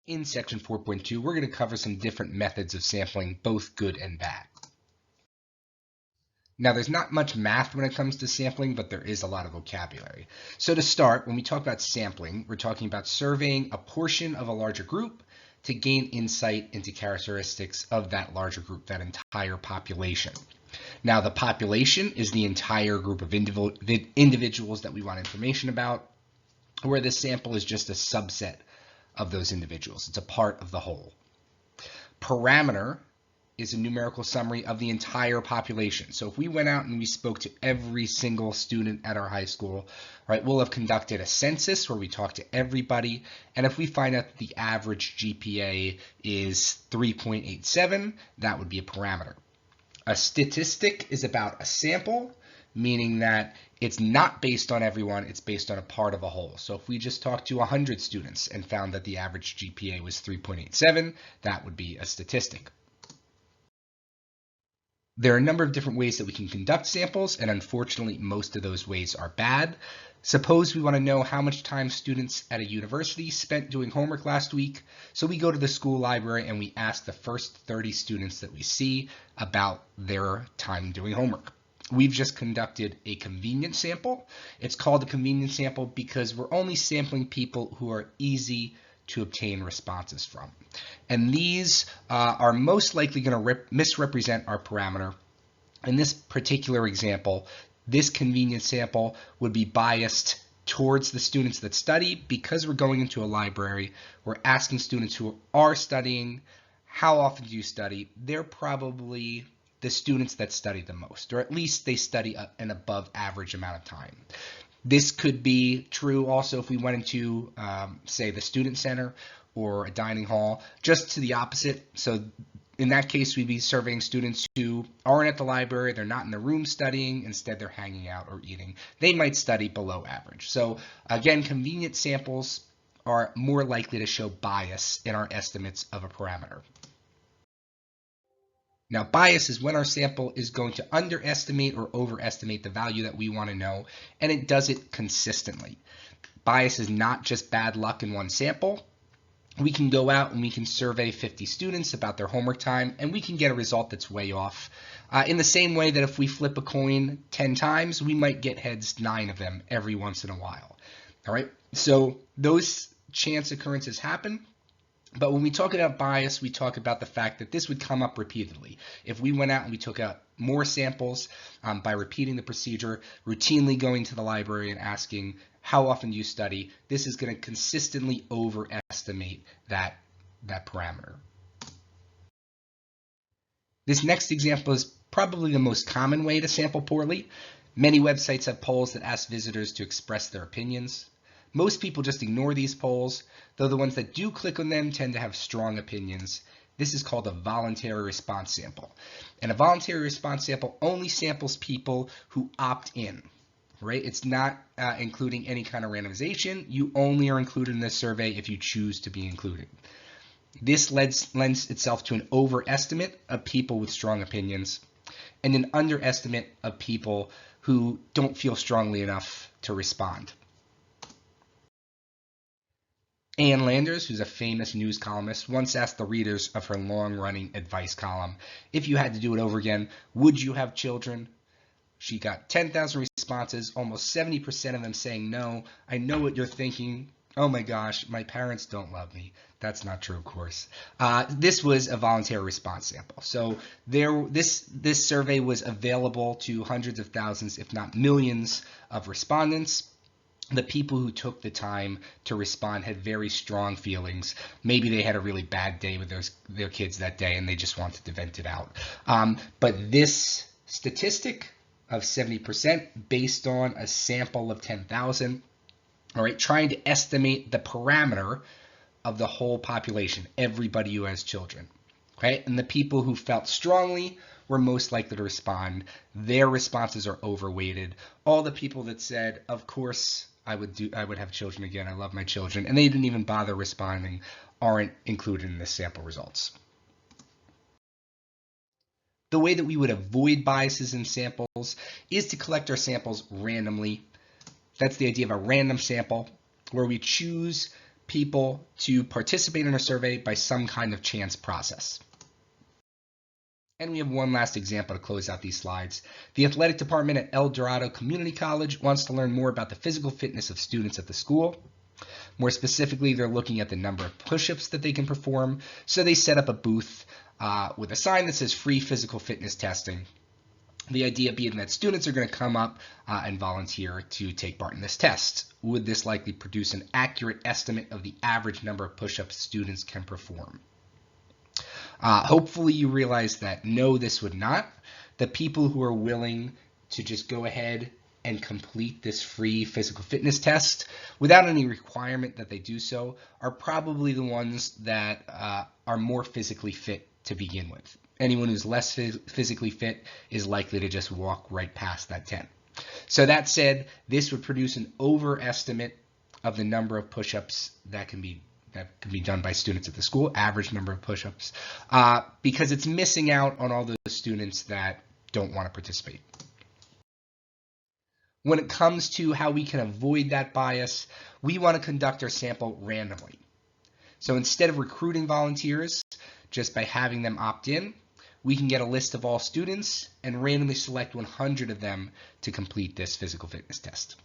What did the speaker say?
In section 4.2, we're going to cover some different methods of sampling, both good and bad. Now, there's not much math when it comes to sampling, but there is a lot of vocabulary. So to start, when we talk about sampling, we're talking about surveying a portion of a larger group to gain insight into characteristics of that larger group, that entire population. Now, the population is the entire group of individuals that we want information about, where the sample is just a subset of those individuals. It's a part of the whole. Parameter is a numerical summary of the entire population. So if we went out and we spoke to every single student at our high school, right, we'll have conducted a census where we talk to everybody. And if we find out that the average GPA is 3.87, that would be a parameter. A statistic is about a sample, meaning that it's not based on everyone, it's based on a part of a whole. So if we just talked to 100 students and found that the average GPA was 3.87, that would be a statistic. There are a number of different ways that we can conduct samples, and unfortunately, most of those ways are bad. Suppose we want to know how much time students at a university spent doing homework last week. So we go to the school library and we ask the first 30 students that we see about their time doing homework. We've just conducted a convenience sample. It's called a convenience sample because we're only sampling people who are easy to obtain responses from. And these are most likely going to misrepresent our parameter. In this particular example, this convenience sample would be biased towards the students that study. Because we're going into a library, we're asking students who are studying, how often do you study? They're probably the students that study the most, or at least they study an above average amount of time. This could be true also if we went into, say, the student center or a dining hall, just to the opposite. So in that case, we'd be surveying students who aren't at the library, they're not in the room studying, instead they're hanging out or eating. They might study below average. So again, convenient samples are more likely to show bias in our estimates of a parameter. Now, bias is when our sample is going to underestimate or overestimate the value that we want to know, and it does it consistently. Bias is not just bad luck in one sample. We can go out and we can survey 50 students about their homework time, and we can get a result that's way off. In the same way that if we flip a coin 10 times, we might get heads 9 of them every once in a while. All right, so those chance occurrences happen. But when we talk about bias, we talk about the fact that this would come up repeatedly. If we went out and we took out more samples by repeating the procedure, routinely going to the library and asking, how often do you study? This is going to consistently overestimate that parameter. This next example is probably the most common way to sample poorly. Many websites have polls that ask visitors to express their opinions. Most people just ignore these polls, though the ones that do click on them tend to have strong opinions. This is called a voluntary response sample. And a voluntary response sample only samples people who opt in, right? It's not including any kind of randomization. You only are included in this survey if you choose to be included. This lends itself to an overestimate of people with strong opinions and an underestimate of people who don't feel strongly enough to respond. Ann Landers, who's a famous news columnist, once asked the readers of her long-running advice column, if you had to do it over again, would you have children? She got 10,000 responses, almost 70% of them saying no. I know what you're thinking. Oh my gosh, my parents don't love me. That's not true, of course. This was a voluntary response sample. So this survey was available to hundreds of thousands, if not millions, of respondents. The people who took the time to respond had very strong feelings. Maybe they had a really bad day with their kids that day and they just wanted to vent it out. But this statistic of 70% based on a sample of 10,000, all right, trying to estimate the parameter of the whole population, everybody who has children, okay? And the people who felt strongly were most likely to respond. Their responses are overweighted. All the people that said, of course, I would have children again. I love my children. And they didn't even bother responding, aren't included in the sample results. The way that we would avoid biases in samples is to collect our samples randomly. That's the idea of a random sample, where we choose people to participate in a survey by some kind of chance process. And we have one last example to close out these slides. The athletic department at El Dorado Community College wants to learn more about the physical fitness of students at the school. More specifically, they're looking at the number of push-ups that they can perform. So they set up a booth with a sign that says free physical fitness testing. The idea being that students are going to come up and volunteer to take part in this test. Would this likely produce an accurate estimate of the average number of push-ups students can perform? Hopefully you realize that no, this would not. The people who are willing to just go ahead and complete this free physical fitness test without any requirement that they do so are probably the ones that are more physically fit to begin with. Anyone who's less physically fit is likely to just walk right past that tent. So that said, this would produce an overestimate of the number of push-ups that can be done by students at the school, average number of push-ups, because it's missing out on all those students that don't want to participate. When it comes to how we can avoid that bias, we want to conduct our sample randomly. So instead of recruiting volunteers just by having them opt in, we can get a list of all students and randomly select 100 of them to complete this physical fitness test.